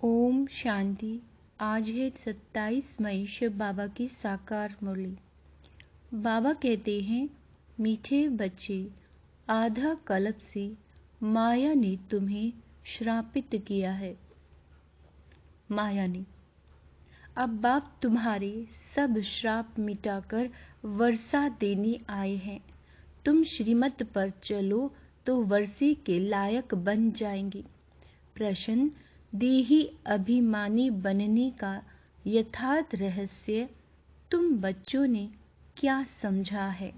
ओम शांति। आज है 27 मई शिव बाबा की साकार मुरली। बाबा कहते हैं, मीठे बच्चे, आधा कल्प से माया ने तुम्हें श्रापित किया है। माया ने। अब बाप तुम्हारे सब श्राप मिटाकर वर्षा देने आए हैं। तुम श्रीमत पर चलो तो वर्षे के लायक बन जाएंगे। प्रश्न: देही अभिमानी बनने का यथार्थ रहस्य तुम बच्चों ने क्या समझा है?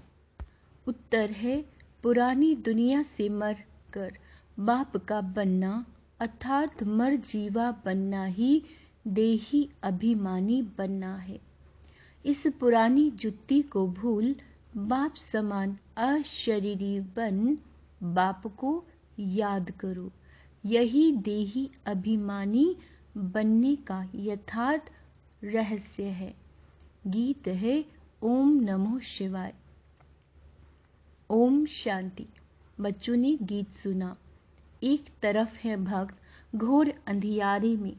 उत्तर है, पुरानी दुनिया से मर कर बाप का बनना अर्थात मर जीवा बनना ही देही अभिमानी बनना है। इस पुरानी जुत्ती को भूल बाप समान अशरीरी बन बाप को याद करो। यही देही अभिमानी बनने का यथार्थ रहस्य है। गीत है ओम नमो शिवाय। ओम शांति। बच्चों ने गीत सुना। एक तरफ है भक्त घोर अंधियारे में,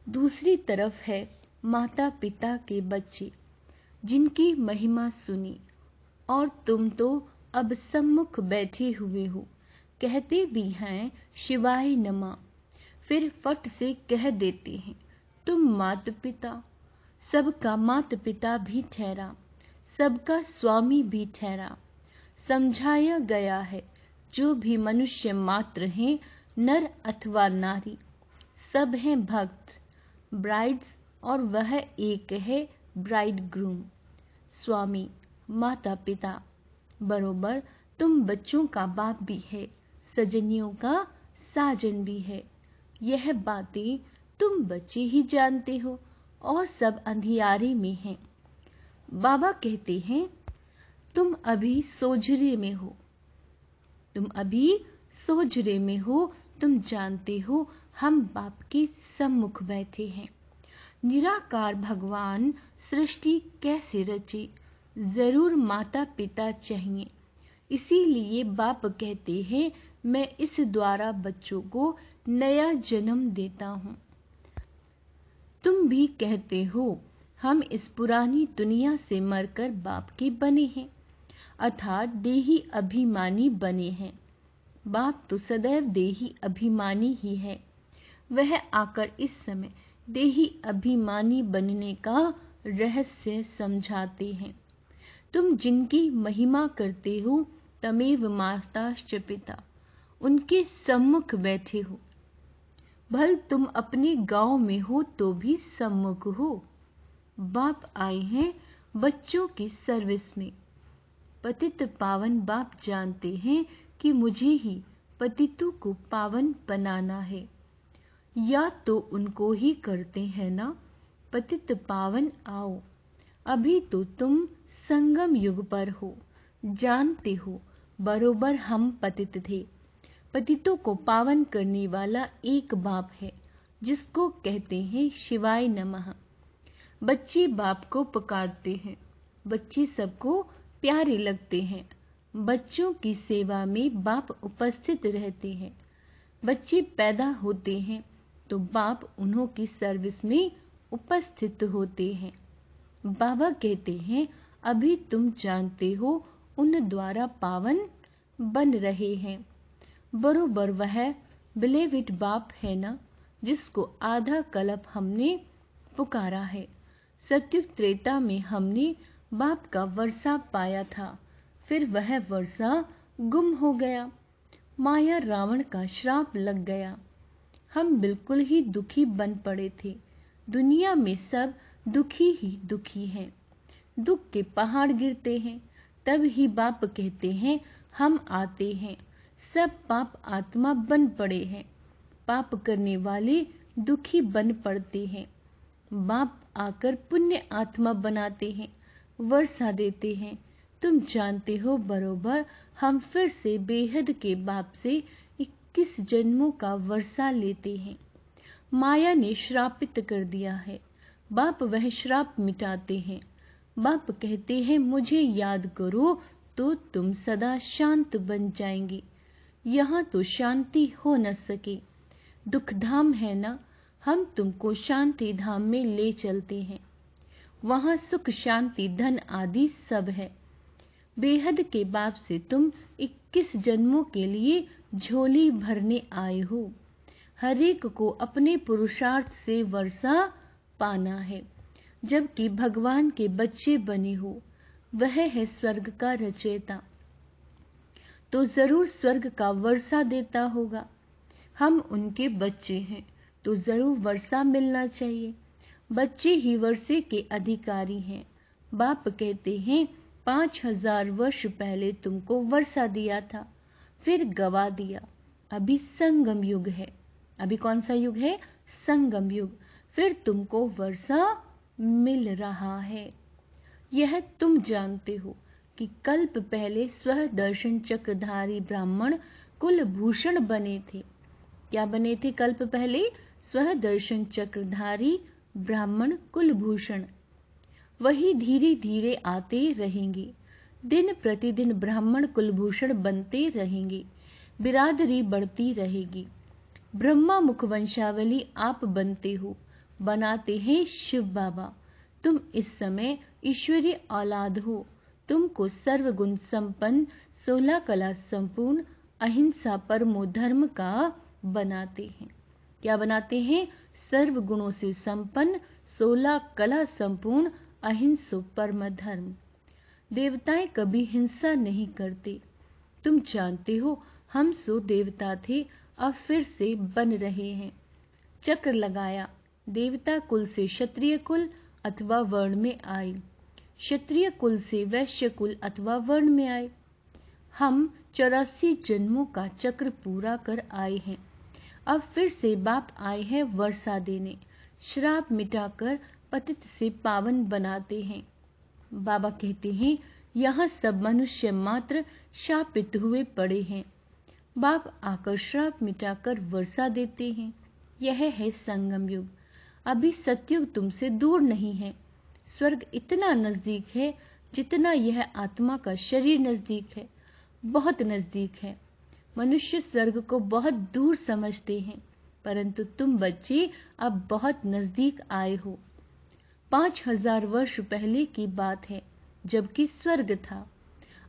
दूसरी तरफ है माता पिता के बच्चे जिनकी महिमा सुनी, और तुम तो अब सम्मुख बैठे हुए हो। कहते भी हैं शिवाय नमः, फिर फट से कह देते हैं तुम माता पिता। सबका माता पिता भी ठहरा, सबका स्वामी भी ठहरा। समझाया गया है जो भी मनुष्य मात्र हैं, नर अथवा नारी, सब हैं भक्त ब्राइड्स, और वह एक है ब्राइड ग्रूम। स्वामी माता पिता बरोबर तुम बच्चों का बाप भी है, सजनियों का साजन भी है। यह बातें तुम बच्चे ही जानते हो और सब अंधियारे में हैं। बाबा कहते हैं, तुम अभी सोझरे में हो, तुम जानते हो हम बाप के सम्मुख बैठे हैं। निराकार भगवान सृष्टि कैसे रचे? जरूर माता पिता चाहिए। इसीलिए बाप कहते हैं, मैं इस द्वारा बच्चों को नया जन्म देता हूं। तुम भी कहते हो हम इस पुरानी दुनिया से मरकर बाप के बने हैं, अर्थात देही अभिमानी बने हैं। बाप तो सदैव देही अभिमानी ही है। वह आकर इस समय देही अभिमानी बनने का रहस्य समझाते हैं। तुम जिनकी महिमा करते हो तमेव माताश्च पिता, उनके सम्मुख बैठे हो। भल तुम अपने गांव में हो तो भी सम्मुख हो। बाप आए हैं बच्चों की सर्विस में। पतित पावन बाप जानते हैं कि मुझे ही पतितों को पावन बनाना है। या तो उनको ही करते हैं ना, पतित पावन आओ। अभी तो तुम संगम युग पर हो, जानते हो बरोबर हम पतित थे। पतितों को पावन करने वाला एक बाप है जिसको कहते हैं शिवाय नमः। बच्चे बाप को पुकारते हैं, बच्चे सबको प्यारे लगते हैं। बच्चों की सेवा में बाप उपस्थित रहते हैं। बच्चे पैदा होते हैं तो बाप उन्हों की सर्विस में उपस्थित होते हैं। बाबा कहते हैं, अभी तुम जानते हो उन द्वारा पावन बन रहे हैं। बरोबर वह बिलेविड बाप है ना, जिसको आधा कल्प हमने पुकारा है। सत्युग त्रेता में हमने बाप का वर्षा पाया था, फिर वह वर्षा गुम हो गया। माया रावण का श्राप लग गया। हम बिल्कुल ही दुखी बन पड़े थे। दुनिया में सब दुखी ही दुखी हैं। दुख के पहाड़ गिरते हैं, तब ही बाप कहते हैं हम आते हैं। सब पाप आत्मा बन पड़े हैं। पाप करने वाले दुखी बन पड़ते हैं। बाप आकर पुण्य आत्मा बनाते हैं, वर्षा देते हैं। तुम जानते हो बरोबर हम फिर से बेहद के बाप से 21 जन्मों का वर्षा लेते हैं। माया ने श्रापित कर दिया है, बाप वह श्राप मिटाते हैं। बाप कहते हैं मुझे याद करो तो तुम सदा शांत बन जाएंगे। यहाँ तो शांति हो न सके, दुखधाम है ना। हम तुमको शांति धाम में ले चलते हैं। वहां सुख, शांति, धन आदि सब है। बेहद के बाप से तुम 21 जन्मों के लिए झोली भरने आए हो। हरेक को अपने पुरुषार्थ से वर्षा पाना है। जबकि भगवान के बच्चे बने हो, वह है स्वर्ग का रचयिता, तो जरूर स्वर्ग का वर्षा देता होगा। हम उनके बच्चे हैं, तो जरूर वर्षा मिलना चाहिए। बच्चे ही वर्षे के अधिकारी हैं। बाप कहते हैं 5000 वर्ष पहले तुमको वर्षा दिया था, फिर गवा दिया। अभी संगम युग है। अभी कौन सा युग है? संगम युग। फिर तुमको वर्षा मिल रहा है। यह तुम जानते हो कि कल्प पहले स्वदर्शन चक्रधारी ब्राह्मण कुलभूषण बने थे। क्या बने थे कल्प पहले? स्वदर्शन चक्रधारी ब्राह्मण कुलभूषण। वही धीरे धीरे आते रहेंगे। दिन प्रतिदिन ब्राह्मण कुलभूषण बनते रहेंगे। बिरादरी बढ़ती रहेगी। ब्रह्मा मुख वंशावली आप बनते हो, बनाते हैं शिव बाबा। तुम इस समय ईश्वरीय औलाद हो। तुमको सर्वगुण संपन्न, 16 कला संपूर्ण, अहिंसा परमो धर्म का बनाते हैं। क्या बनाते हैं? सर्वगुणों से संपन्न, 16 कला संपूर्ण, अहिंसो परम धर्म। देवताएं कभी हिंसा नहीं करते। तुम जानते हो हम सो देवता थे, अब फिर से बन रहे हैं। चक्र लगाया, देवता कुल से क्षत्रिय कुल अथवा वर्ण में आए, क्षत्रिय कुल से वैश्य कुल अथवा वर्ण में आए। हम 84 जन्मों का चक्र पूरा कर आए हैं। अब फिर से बाप आए हैं वर्षा देने। श्राप मिटाकर पतित से पावन बनाते हैं। बाबा कहते हैं यहाँ सब मनुष्य मात्र शापित हुए पड़े हैं। बाप आकर श्राप मिटाकर वर्षा देते हैं। यह है संगम युग। अभी सतयुग तुमसे दूर नहीं है। स्वर्ग इतना नजदीक है जितना यह आत्मा का शरीर नजदीक है, बहुत नजदीक है। मनुष्य स्वर्ग को बहुत दूर समझते हैं, परंतु तुम बच्चे अब बहुत नजदीक आए हो। 5000 वर्ष पहले की बात है, जबकि स्वर्ग था।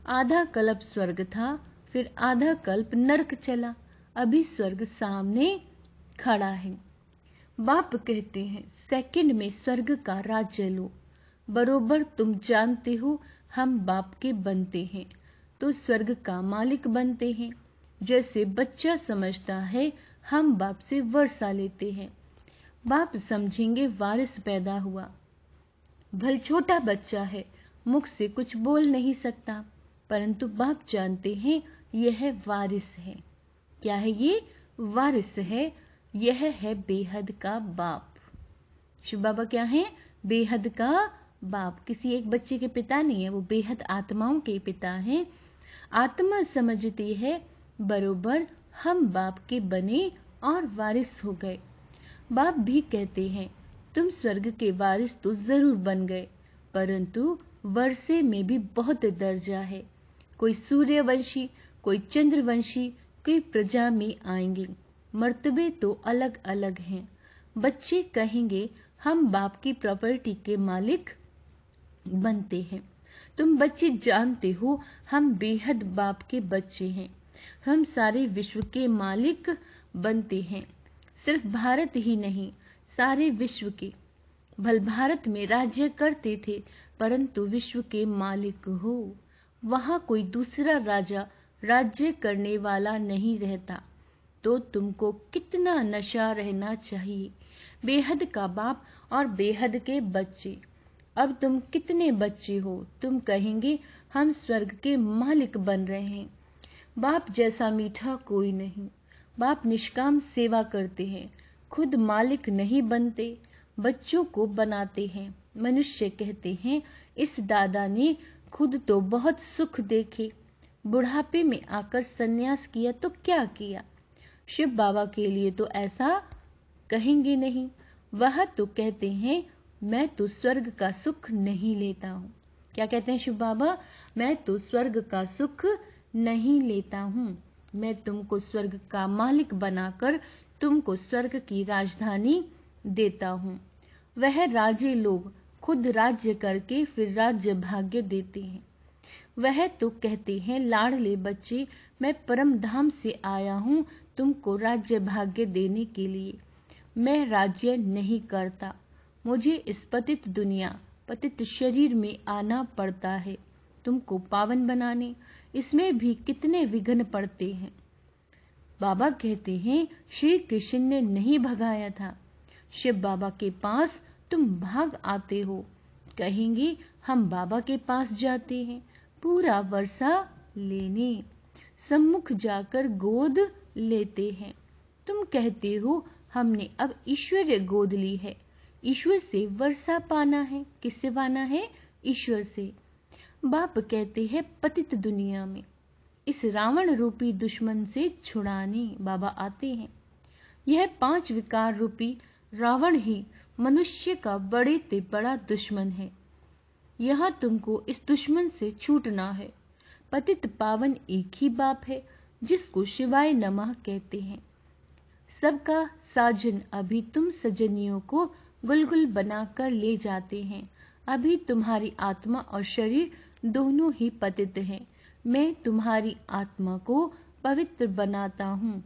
आधा कल्प स्वर्ग था, फिर आधा कल्प नरक चला। अभी स्वर्ग सामने खड़ा है। बाप कहते हैं सेकंड में स्वर्ग का राज्य लो। बरोबर तुम जानते हो हम बाप के बनते हैं तो स्वर्ग का मालिक बनते हैं। जैसे बच्चा समझता है हम बाप से वर्षा लेते हैं। बाप समझेंगे वारिस पैदा हुआ। भले छोटा बच्चा है, मुख से कुछ बोल नहीं सकता, परंतु बाप जानते हैं यह वारिस है। क्या है ये? वारिस है। यह है बेहद का बाप। शिव बाबा क्या है? बेहद का बाप। किसी एक बच्चे के पिता नहीं है, वो बेहद आत्माओं के पिता हैं। आत्मा समझती है बरोबर हम बाप के बने और वारिस हो गए। बाप भी कहते हैं तुम स्वर्ग के वारिस तो जरूर बन गए, परंतु वर्षे में भी बहुत दर्जा है। कोई सूर्यवंशी, कोई चंद्रवंशी, कोई प्रजा में आएंगे। मर्तबे तो अलग अलग हैं। बच्चे कहेंगे हम बाप की प्रॉपर्टी के मालिक बनते हैं। तुम बच्चे जानते हो हम बेहद बाप के बच्चे हैं। हम सारे विश्व के मालिक बनते हैं। सिर्फ भारत ही नहीं, सारे विश्व के। भल भारत में राज्य करते थे, परंतु विश्व के मालिक हो। वहां कोई दूसरा राजा राज्य करने वाला नहीं रहता। तो तुमको कितना नशा रहना चाहिए। बेहद का बाप और बेहद के बच्चे। अब तुम कितने बच्चे हो? तुम कहेंगे हम स्वर्ग के मालिक बन रहे हैं। बाप जैसा मीठा कोई नहीं। बाप निष्काम सेवा करते हैं, खुद मालिक नहीं बनते, बच्चों को बनाते हैं। मनुष्य कहते हैं इस दादा ने खुद तो बहुत सुख देखे, बुढ़ापे में आकर सन्यास किया तो क्या किया। शिव बाबा के लिए तो ऐसा कहेंगे नहीं। वह तो कहते हैं मैं तो स्वर्ग का सुख नहीं लेता हूँ। क्या कहते हैं शिव बाबा? मैं तो स्वर्ग का सुख नहीं लेता हूँ। मैं तुमको स्वर्ग का मालिक बनाकर तुमको स्वर्ग की राजधानी देता हूँ। वह राजे लोग खुद राज्य करके फिर राज्य भाग्य देते हैं। वह तो कहते हैं, लाडले बच्चे, मैं परम धाम से आया हूँ तुमको राज्य भाग्य देने के लिए। मैं राज्य नहीं करता, मुझे इस पतित दुनिया, पतित शरीर में आना पड़ता है तुमको पावन बनाने। इसमें भी कितने विघ्न पड़ते हैं। बाबा कहते हैं, श्री कृष्ण ने नहीं भगाया था। शिव बाबा के पास तुम भाग आते हो। कहेंगे, हम बाबा के पास जाते हैं पूरा वर्षा लेने, सम्मुख जाकर गोद लेते हैं। तुम कहते हो, हमने अब ईश्वर गोद ली है। ईश्वर से वर्षा पाना है। किससे पाना है? ईश्वर से। बाप कहते हैं, पतित दुनिया में इस रावण रूपी दुश्मन से छुड़ाने बाबा आते हैं। यह 5 विकार रूपी रावण ही मनुष्य का बड़े से बड़ा दुश्मन है। यहाँ तुमको इस दुश्मन से छूटना है। पतित पावन एक ही बाप है, जिसको शिवाय नमः कहते हैं। सबका साजन अभी तुम सजनियों को गुलगुल बनाकर ले जाते हैं। अभी तुम्हारी आत्मा और शरीर दोनों ही पतित हैं। मैं तुम्हारी आत्मा को पवित्र बनाता हूँ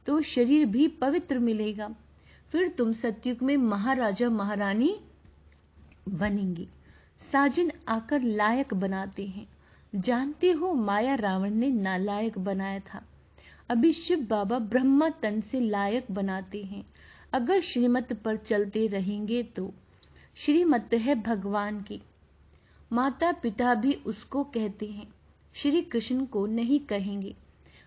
तो शरीर भी पवित्र मिलेगा। फिर तुम सतयुग में महाराजा महारानी बनेंगे। साजन आकर लायक बनाते हैं। जानते हो, माया रावण ने नालायक बनाया था। अभी शिव बाबा ब्रह्मा तन से लायक बनाते हैं। अगर श्रीमत पर चलते रहेंगे तो। श्रीमत है भगवान की। माता पिता भी उसको कहते हैं, श्री कृष्ण को नहीं कहेंगे।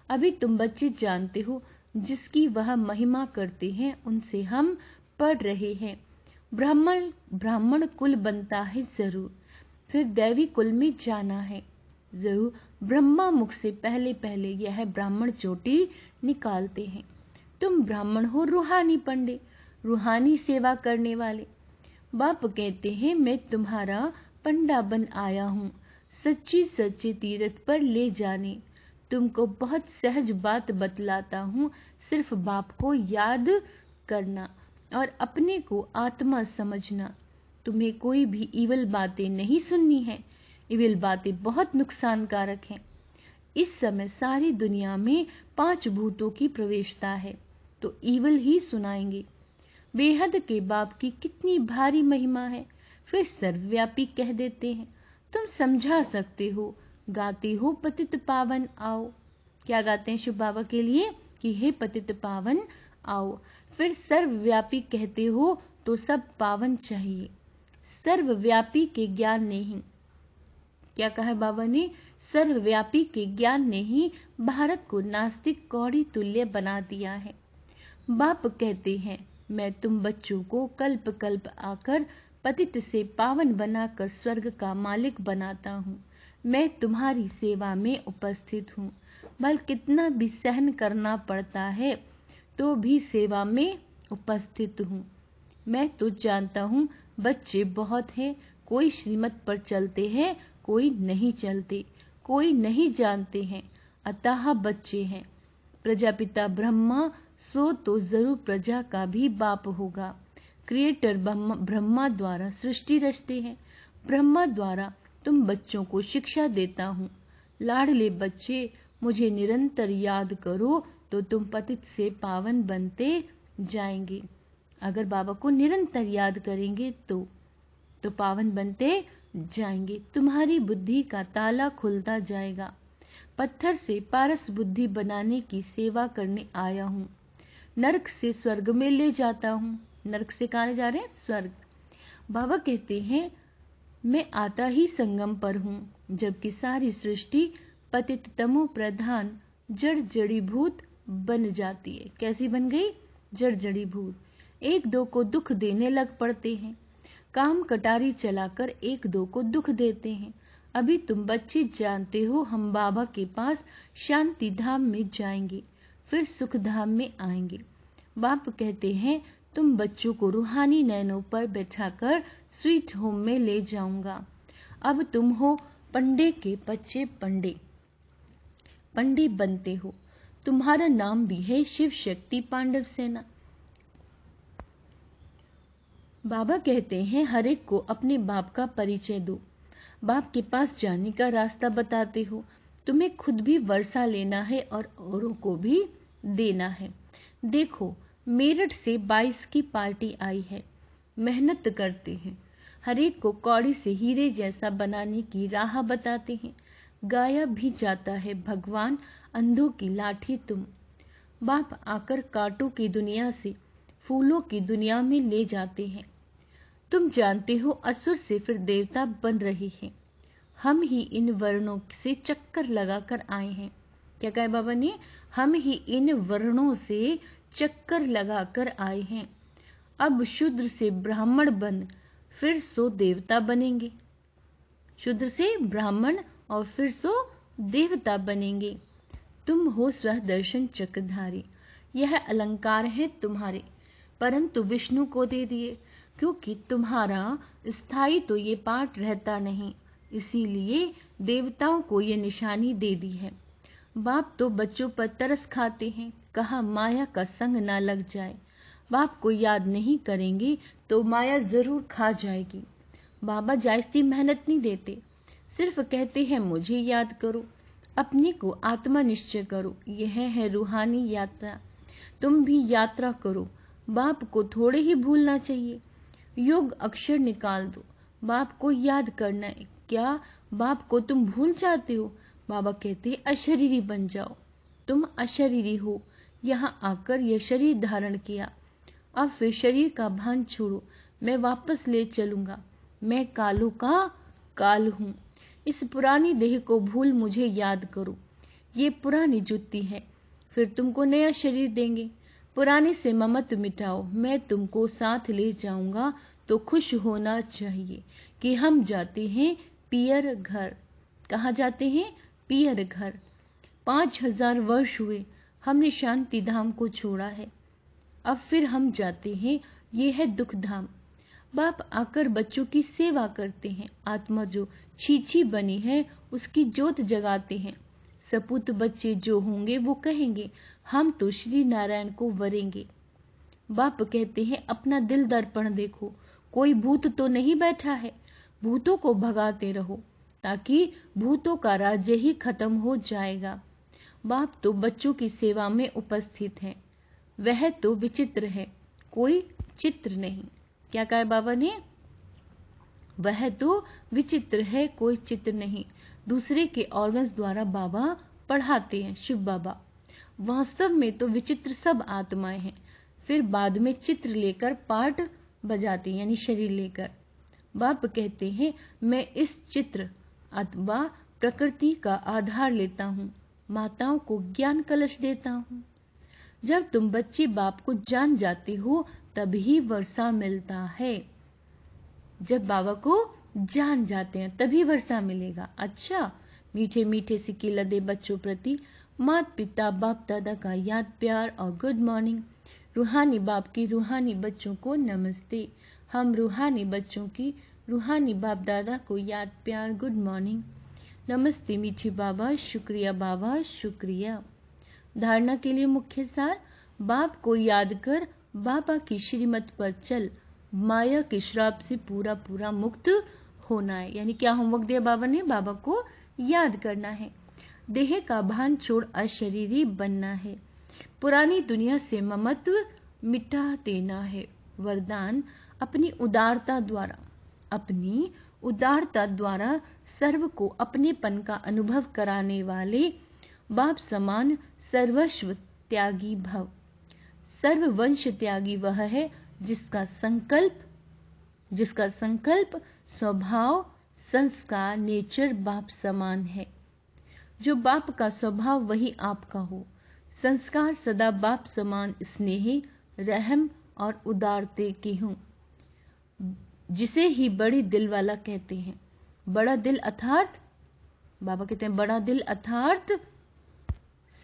अभी तुम बच्चे जानते हो, जिसकी वह महिमा करते हैं उनसे हम पढ़ रहे हैं। ब्राह्मण कुल बनता है जरूर, फिर दैवी कुल में जाना है जरूर। ब्रह्मा मुख से पहले पहले यह ब्राह्मण चोटी निकालते हैं। तुम ब्राह्मण हो रूहानी पंडे, रूहानी सेवा करने वाले। बाप कहते हैं, मैं तुम्हारा पंडा बन आया हूँ सच्ची सच्ची तीर्थ पर ले जाने। तुमको बहुत सहज बात बतलाता हूँ, सिर्फ बाप को याद करना और अपने को आत्मा समझना। तुम्हें कोई भी इवल बातें नहीं सुननी है। इवल बातें बहुत नुकसानकारक हैं। इस समय सारी दुनिया में 5 भूतों की प्रवेशता है, तो इवल ही सुनाएंगे। बेहद के बाप की कितनी भारी महिमा है, फिर सर्वव्यापी कह देते हैं। तुम समझा सकते हो, गाते हो पतित पावन आओ। क्या गाते हैं शिव बाबा के लिए? कि हे पतित पावन आओ। फिर सर्वव्यापी कहते हो तो सब पावन चाहिए। सर्वव्यापी के ज्ञान ने ही, क्या कहा है बाबा ने? सर्वव्यापी के ज्ञान ने ही भारत को नास्तिक कौड़ी तुल्य बना दिया है। बाप कहते हैं, मैं तुम बच्चों को कल्प कल्प आकर पतित से पावन बनाकर स्वर्ग का मालिक बनाता हूँ। मैं तुम्हारी सेवा में उपस्थित हूँ। बल कितना भी सहन करना पड़ता है तो भी सेवा में उपस्थित हूँ। मैं तो जानता हूँ बच्चे बहुत हैं, कोई श्रीमत पर चलते हैं, कोई नहीं चलते, कोई नहीं जानते हैं, अतः बच्चे हैं। प्रजापिता ब्रह्मा सो तो जरूर प्रजा का भी बाप होगा। क्रिएटर ब्रह्मा द्वारा सृष्टि रचते हैं। ब्रह्मा द्वारा तुम बच्चों को शिक्षा देता हूँ। लाडले बच्चे, मुझे निरंतर याद करो तो तुम पतित से पावन बनते जाएंगे। अगर बाबा को निरंतर याद करेंगे तो पावन बनते जाएंगे। तुम्हारी बुद्धि का ताला खुलता जाएगा। पत्थर से पारस बुद्धि बनाने की सेवा करने आया हूँ। नरक से स्वर्ग में ले जाता हूँ। नरक से कहाँ ले जा रहे हैं? स्वर्ग। बाबा कहते हैं, मैं आता ही संगम पर हूँ, जबकि सारी सृष्टि पतित तमो प्रधान जड़ जड़ीभूत बन जाती है। कैसी बन गई? जड़ जड़ीभूत। एक दो को दुख देने लग पड़ते हैं। काम कटारी चलाकर एक दो को दुख देते हैं। अभी तुम बच्चे जानते हो, हम बाबा के पास शांति धाम में जाएंगे, फिर सुख धाम में आएंगे। बाप कहते हैं, तुम बच्चों को रूहानी नैनों पर बैठाकर स्वीट होम में ले जाऊंगा। अब तुम हो पंडे के बच्चे, पंडे बनते हो। तुम्हारा नाम भी है शिव शक्ति पांडव सेना। बाबा कहते हैं हर एक को अपने बाप का परिचय दो। बाप के पास जाने का रास्ता बताते हो। तुम्हें खुद भी वर्षा लेना है और औरों को भी देना है। देखो, मेरठ से 22 की पार्टी आई है। मेहनत करते हैं, हर एक को कौड़ी से हीरे जैसा बनाने की राह बताते हैं। गाया भी जाता है भगवान अंधों की लाठी तुम। बाप आकर कांटों की दुनिया से फूलों की दुनिया में ले जाते हैं। तुम जानते हो असुर से फिर देवता बन रहे हैं। हम ही इन वर्णों से चक्कर लगाकर आए हैं। क्या कहा बाबा ने? हम ही इन वर्णों से चक्कर लगाकर आए हैं। अब शूद्र से ब्राह्मण बन फिर सो देवता बनेंगे। शूद्र से ब्राह्मण और फिर सो देवता बनेंगे। तुम हो स्वः दर्शन चक्रधारी। यह अलंकार है तुम्हारे, परंतु विष्णु को दे दिए, क्योंकि तुम्हारा स्थायी तो ये पाठ रहता नहीं, इसीलिए देवताओं को ये निशानी दे दी है। बाप तो बच्चों पर तरस खाते हैं, कहा माया का संग ना लग जाए। बाप को याद नहीं करेंगे तो माया जरूर खा जाएगी। बाबा जायज़ी मेहनत नहीं देते, सिर्फ कहते हैं मुझे याद करो, अपने को आत्मा निश्चय करो। यह है रूहानी यात्रा। तुम भी यात्रा करो। बाप को थोड़े ही भूलना चाहिए। योग अक्षर निकाल दो, बाप को याद करना है। क्या बाप को तुम भूल जाते हो? बाबा कहते अशरीरी बन जाओ। तुम अशरीरी हो, यहाँ आकर यह शरीर धारण किया। अब फिर शरीर का भान छोड़ो, मैं वापस ले चलूंगा। मैं कालों का काल हूँ। इस पुरानी देह को भूल मुझे याद करो। ये पुरानी जुत्ती है, फिर तुमको नया शरीर देंगे। पुराने से ममत मिटाओ, मैं तुमको साथ ले जाऊंगा। तो खुश होना चाहिए कि हम जाते हैं पियर घर। कहाँ जाते हैं? पियर घर। 5000 वर्ष हुए हमने शांति धाम को छोड़ा है, अब फिर हम जाते हैं, ये है दुख धाम। बाप आकर बच्चों की सेवा करते हैं। आत्मा जो छीछी बनी है उसकी जोत जगाते हैं। सपूत बच्चे जो होंगे वो कहेंगे हम तो श्री नारायण को वरेंगे। बाप कहते हैं अपना दिल दर्पण देखो, कोई भूत तो नहीं बैठा है। भूतों को भगाते रहो, ताकि भूतों का राज्य ही खत्म हो जाएगा। बाप तो बच्चों की सेवा में उपस्थित हैं। वह तो विचित्र है, कोई चित्र नहीं। क्या कहा बाबा ने? वह तो विचित्र है, कोई चित्र नहीं। दूसरे के ऑर्गन्स द्वारा बाबा पढ़ाते हैं, शिव बाबा। वास्तव में तो विचित्र सब आत्माएं हैं, फिर बाद में चित्र लेकर पाठ बजाते हैं, यानी शरीर लेकर। बाप कहते हैं मैं इस चित्र अथवा प्रकृति का आधार लेता हूँ, माताओं को ज्ञान कलश देता हूँ। जब तुम बच्चे बाप को जान जाते हो तभी वर्षा मिलता है। जब बाबा को जान जाते हैं तभी वर्षा मिलेगा। अच्छा, मीठे मीठे सिक्के लदे बच्चों प्रति माता पिता बाप दादा का याद प्यार और गुड मॉर्निंग। रूहानी बाप की रूहानी बच्चों को नमस्ते। हम रूहानी बच्चों की रूहानी बाप दादा को याद प्यार गुड मॉर्निंग। नमस्ते मीठे बाबा, शुक्रिया बाबा, शुक्रिया। धारणा के लिए मुख्य सार, बाप को याद कर बाबा की श्रीमत पर चल, माया के श्राप से पूरा पूरा मुक्त होना है। यानी क्या होमवर्क दिया बाबा ने? बाबा को याद करना है, देह का भान छोड़ अशरीरी बनना है, पुरानी दुनिया से ममत्व मिटा देना है। वरदान, अपनी उदारता द्वारा सर्व को अपनेपन का अनुभव कराने वाले बाप समान सर्वस्व त्यागी भव। सर्ववंश त्यागी वह है जिसका संकल्प स्वभाव संस्कार नेचर बाप समान है। जो बाप का स्वभाव वही आपका हो। संस्कार सदा बाप समान स्नेही रहम और उदारते की हूँ, जिसे ही बड़ी दिल वाला कहते हैं। बड़ा दिल अर्थात बाबा कहते हैं बड़ा दिल अर्थात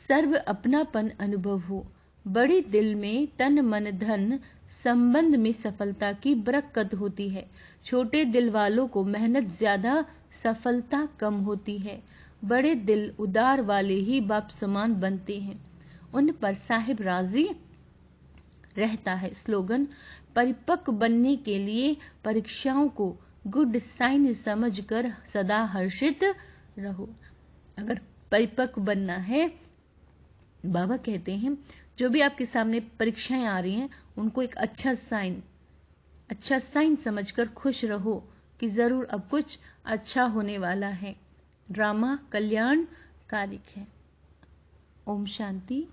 सर्व अपनापन अनुभव हो। बड़ी दिल में तन मन धन संबंध में सफलता की बरकत होती है। छोटे दिल वालों को मेहनत ज्यादा, सफलता कम होती है। बड़े दिल उदार वाले ही बाप समान बनते हैं, उन पर साहिब राजी रहता है। स्लोगन: परिपक्व बनने के लिए परीक्षाओं को गुड साइन समझकर सदा हर्षित रहो। अगर परिपक्व बनना है, बाबा कहते हैं जो भी आपके सामने परीक्षाएं आ रही हैं उनको एक अच्छा साइन समझकर खुश रहो कि जरूर अब कुछ अच्छा होने वाला है। ड्रामा कल्याणकारिक है। ओम शांति।